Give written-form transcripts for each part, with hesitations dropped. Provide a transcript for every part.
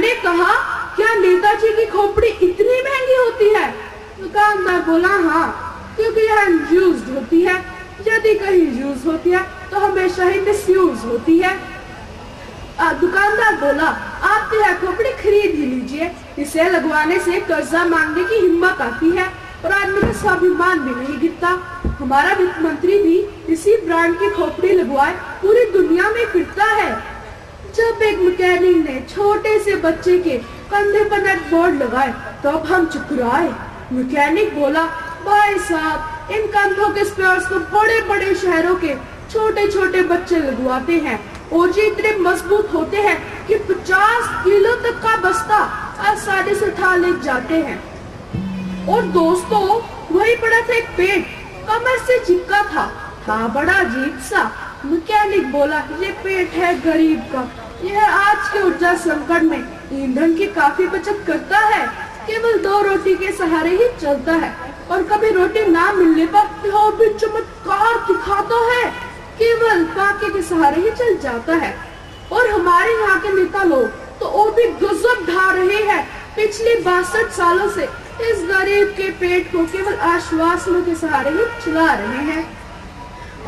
मैंने कहा, क्या नेताजी की खोपड़ी इतनी महंगी होती है? दुकानदार बोला, हाँ, क्योंकि यह यूज्ड होती है। यदि कहीं यूज होती है तो हमेशा ही मिसयूज होती है। दुकानदार बोला, आप तो यह खोपड़ी खरीद ही लीजिए। इसे लगवाने से कर्जा मांगने की हिम्मत आती है और आदमी का स्वाभिमान भी नहीं गिरता। हमारा वित्त मंत्री भी इसी ब्रांड की खोपड़ी लगवाए पूरी दुनिया में फिरता है। जब एक मैकेनिक ने छोटे से बच्चे के कंधे पर नट बोर्ड लगाए तब हम चुकराए। मैकेनिक बोला, भाई साहब, इन कंधों के स्पेयर्स तो बड़े बड़े शहरों के छोटे छोटे बच्चे लगवाते हैं और ये इतने मजबूत होते हैं कि 50 किलो तक का बस्ता आसानी से उठा ले जाते हैं। और दोस्तों, वही पड़ा था एक पेट, कमर से चिपका था बड़ा अजीब सा। मैकेनिक बोला, ये पेट है गरीब का। यह आज के ऊर्जा संकट में ईंधन की काफी बचत करता है। केवल 2 रोटी के सहारे ही चलता है और कभी रोटी ना मिलने पर यह भी चमत्कार दिखाता है। केवल फाके के सहारे ही चल जाता है। और हमारे यहाँ के नेता लोग तो और भी गजब ढा रहे हैं। पिछले 62 सालों से इस गरीब के पेट को केवल आश्वासनों के सहारे ही चला रहे हैं।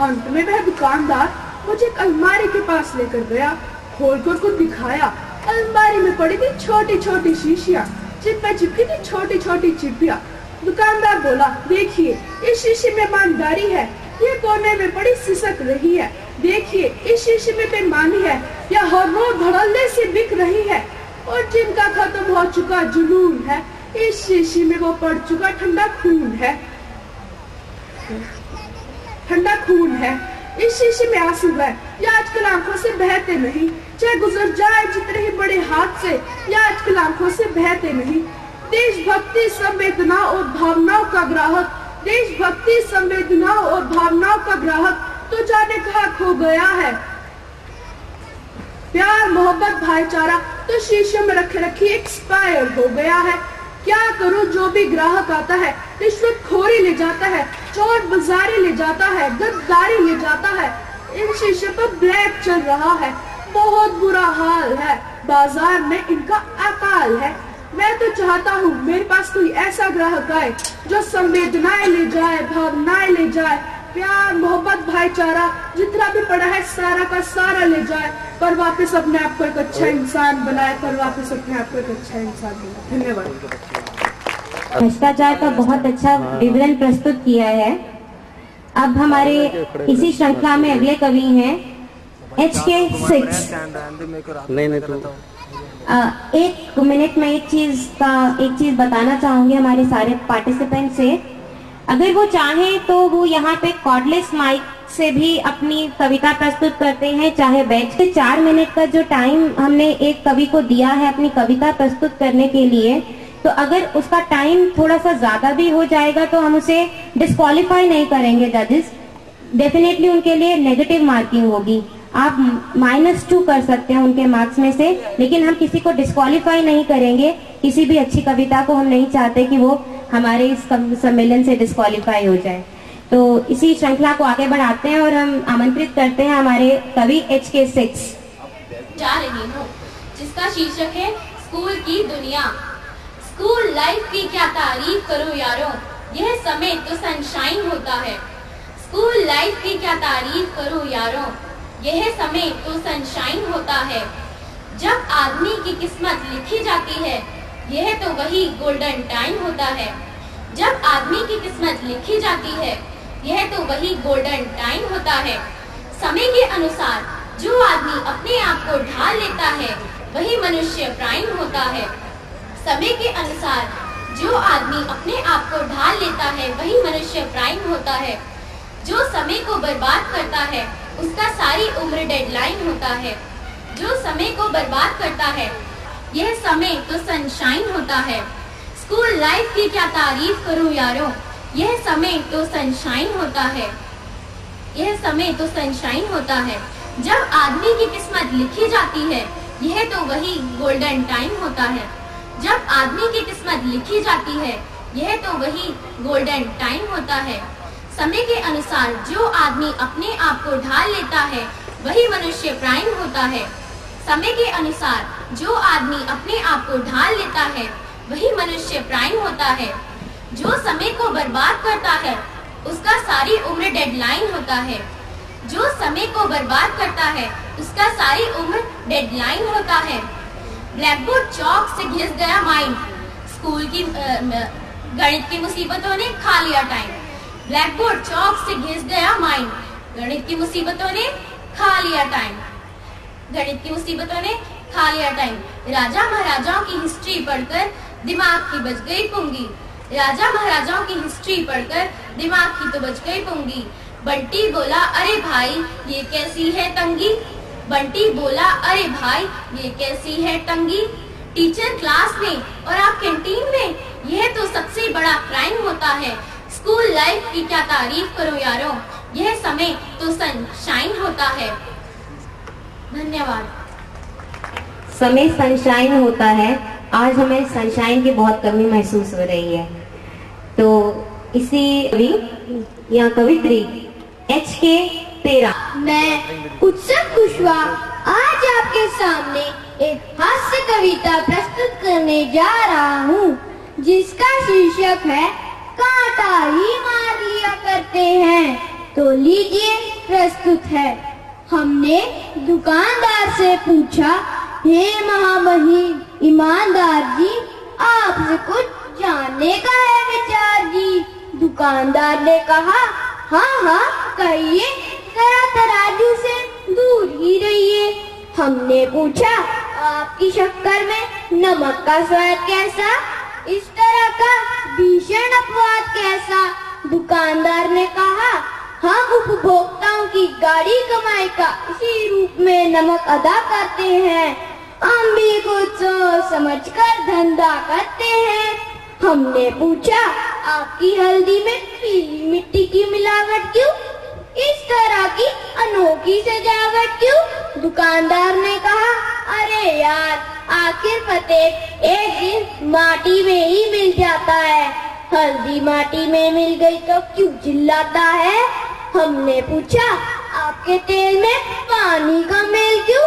अंत में वह दुकानदार मुझे एक अलमारी के पास लेकर गया। खोलकर को दिखाया, अलमारी में पड़ी थी छोटी छोटी शीशियाँ, जिन पर चिपकी थी छोटी छोटी चिड़िया। दुकानदार बोला, देखिए, इस शीशे में ईमानदारी है, ये कोने में पड़ी सिसक रही है। देखिए, इस शीशे में बेईमानी है, यह हर रोज धड़ल्ले से बिक रही है। और जिनका खत्म हो चुका जुनून है, इस शीशे में वो पड़ चुका ठंडा खून है। ठंडा खून है, इस शीशे में आंसू है, ये आजकल आंखों से बहते नहीं। चाहे गुजर जाए जितने ही बड़े हाथ से, ये आजकल आंखों से बहते नहीं। देशभक्ति, संवेदना और भावनाओं का ग्राहक, देशभक्ति, संवेदनाओं और भावनाओं का ग्राहक तो जाने कहाँ खो गया है। प्यार, मोहब्बत, भाईचारा तो शीशे में रखे रखी एक्सपायर हो गया है। क्या करूं, जो भी ग्राहक आता है रिश्वतखोरी ले जाता है, चोर बाजारी ले जाता है, गद्दारी ले जाता है। इन शीशे पर ब्लैक चल रहा है, बहुत बुरा हाल है। बाजार में इनका अकाल है। मैं तो चाहता हूँ मेरे पास कोई ऐसा ग्राहक आए जो संवेदनाएं ले जाए, भावनाएं ले जाए, प्यार, मोहब्बत, भाईचारा जितना भी पड़ा है सारा का सारा ले जाए, पर वापस अपने आप को एक अच्छा इंसान बनाए, पर वापस अपने आप को एक अच्छा इंसान बनाए। धन्यवाद। भ्रष्टाचार का बहुत अच्छा विवरण प्रस्तुत किया है। अब हमारे इसी श्रृंखला में अगले कवि हैं HK 6। नहीं तो 1 मिनट में एक चीज बताना चाहूंगी हमारे सारे पार्टिसिपेंट से। अगर वो चाहें तो वो यहाँ पे कॉर्डलेस माइक से भी अपनी कविता प्रस्तुत करते हैं, चाहे बैठ के। 4 मिनट का जो टाइम हमने एक कवि को दिया है अपनी कविता प्रस्तुत करने के लिए, तो अगर उसका टाइम थोड़ा सा ज्यादा भी हो जाएगा तो हम उसे डिस्क्वालीफाई नहीं करेंगे जजेस। डेफिनेटली उनके लिए नेगेटिव मार्किंग होगी। आप -2 कर सकते हैं उनके मार्क्स में से, लेकिन हम किसी को डिस्क्वालीफाई नहीं करेंगे। किसी भी अच्छी कविता को हम नहीं चाहते कि वो हमारे इस सम्मेलन से डिस्क्वालीफाई हो जाए। तो इसी श्रृंखला को आगे बढ़ाते हैं और हम आमंत्रित करते हैं हमारे कवि HK 6। जा रही हूँ, जिसका शीर्षक है स्कूल की दुनिया। स्कूल लाइफ की क्या तारीफ करूं यारों, यह समय तो सनशाइन होता है। स्कूल लाइफ की क्या तारीफ करूं यारों, यह समय तो सनशाइन होता है। जब आदमी की किस्मत लिखी जाती है, यह तो वही गोल्डन टाइम होता है। जब आदमी की किस्मत लिखी जाती है, यह तो वही गोल्डन टाइम होता है। समय के अनुसार जो आदमी अपने आप को ढाल लेता है, वही मनुष्य प्राइम होता है। समय के अनुसार जो आदमी अपने आप को ढाल लेता है, वही मनुष्य प्राइम होता है। जो समय को बर्बाद करता है, उसका सारी उम्र डेडलाइन होता है। जो समय को बर्बाद करता है, यह समय तो सनशाइन होता है। स्कूल लाइफ की क्या तारीफ करूं यारों, यह समय तो सनशाइन होता है। यह समय तो सनशाइन होता है। जब आदमी की किस्मत लिखी जाती है, यह तो वही गोल्डन टाइम होता है। जब आदमी की किस्मत लिखी जाती है, यह तो वही गोल्डन टाइम होता है। समय के अनुसार जो आदमी अपने आप को ढाल लेता है, वही मनुष्य प्राइम होता है। समय के अनुसार जो आदमी अपने आप को ढाल लेता है वही मनुष्य प्राइम होता है। जो समय को बर्बाद करता है उसका सारी उम्र डेडलाइन होता है। जो समय को बर्बाद करता है उसका सारी उम्र डेडलाइन होता है। ब्लैकबोर्ड चौक से घिस गया माइंड, स्कूल की गणित की मुसीबतों ने खा लिया टाइम। ब्लैकबोर्ड चौक से घिस गया माइंड, गणित की मुसीबतों ने खा लिया टाइम। गणित की मुसीबतों ने खा लिया टाइम। राजा महाराजाओं की हिस्ट्री पढ़कर दिमाग की बच गई पुंगी। राजा महाराजाओं की हिस्ट्री पढ़कर दिमाग की तो बच गई पुंगी। बंटी बोला अरे भाई ये कैसी है तंगी। बंटी बोला अरे भाई ये कैसी है तंगी। टीचर क्लास में और आप कैंटीन में, यह तो सबसे बड़ा क्राइम होता है। स्कूल लाइफ की क्या तारीफ करो यारों, यह समय तो सनशाइन होता है। धन्यवाद। समय सनशाइन होता है। आज हमें सनशाइन की बहुत कमी महसूस हो रही है। तो इसी कवि या कवित्री HK 13। मैं उत्सव कुशवाहा आज आपके सामने एक हास्य कविता प्रस्तुत करने जा रहा हूँ, जिसका शीर्षक है कांटा ही मार लिया करते हैं। तो लीजिए प्रस्तुत है। हमने दुकानदार से पूछा, हे महामहिम ईमानदार जी, आपसे कुछ जानने का है विचार जी। दुकानदार ने कहा, हाँ हाँ कहिए, जरा तराजू से दूर ही रहिए। हमने पूछा, आपकी शक्कर में नमक का स्वाद कैसा, इस तरह का भीषण अपवाद कैसा। दुकानदार ने कहा, हम उपभोक्ताओं की गाढ़ी कमाई का इसी रूप में नमक अदा करते हैं। हम भी कुछ सोच समझकर धंधा करते हैं। हमने पूछा, आपकी हल्दी में पीली मिट्टी की मिलावट क्यों, इस तरह की अनोखी सजावट क्यों। दुकानदार ने कहा, अरे यार, आखिर फतेह एक दिन माटी में ही मिल जाता है, हल्दी माटी में मिल गई तो क्यों चिल्लाता है। हमने पूछा, आपके तेल में पानी का मेल क्यों,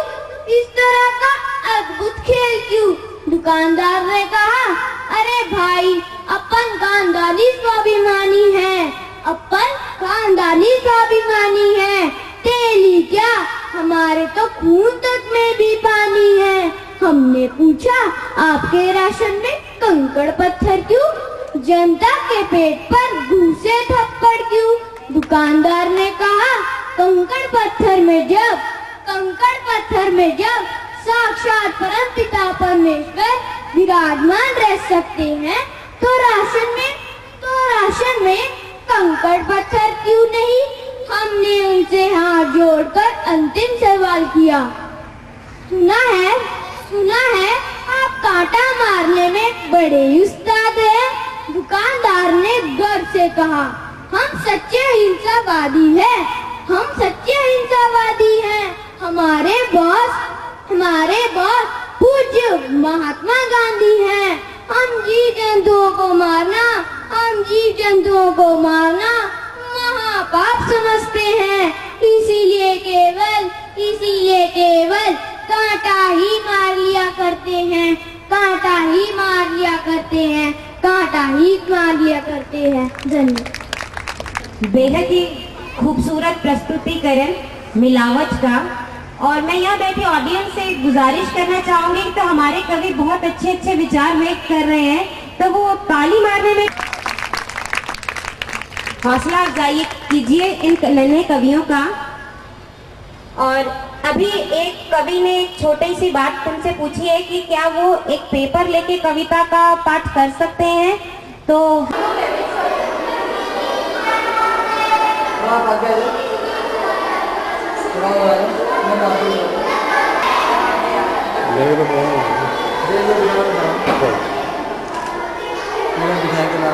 इस तरह का अद्भुत खेल क्यों। दुकानदार ने कहा, अरे भाई, अपन खानदानी स्वाभिमानी है, अपन खानदानी स्वाभिमानी है। तेल ही क्या, हमारे तो खून तक में भी पानी है। हमने पूछा, आपके राशन में कंकड़ पत्थर क्यों, जनता के पेट पर घूसे थप्पड़ क्यों। दुकानदार ने कहा, कंकड़ पत्थर में जब साक्षात परमपिता परमेश्वर विराजमान रह सकते हैं, तो राशन में कंकड़ पत्थर क्यों नहीं। हमने उनसे हाथ जोड़कर अंतिम सवाल किया, सुना है आप कांटा मारने में बड़े उस्ताद हैं। दुकानदार ने गर्व से कहा, हम सच्चे हिंसावादी हैं। हमारे बॉस पूज्य महात्मा गांधी हैं। हम जीव जंतुओं को मारना महापाप समझते हैं। इसीलिए केवल कांटा ही मार लिया करते हैं। धन्यवाद। बेहद ही खूबसूरत प्रस्तुतिकरण मिलावट का। और मैं यहाँ बैठे ऑडियंस से गुजारिश करना चाहूंगी, तो हमारे कवि बहुत अच्छे विचार व्यक्त कर रहे हैं, तो वो ताली मारने में हौसला अफजाई कीजिए इन नन्हे कवियों का। और अभी एक कवि ने एक छोटी सी बात तुमसे पूछी है कि क्या वो एक पेपर लेके कविता का पाठ कर सकते हैं। तो दिखाएगा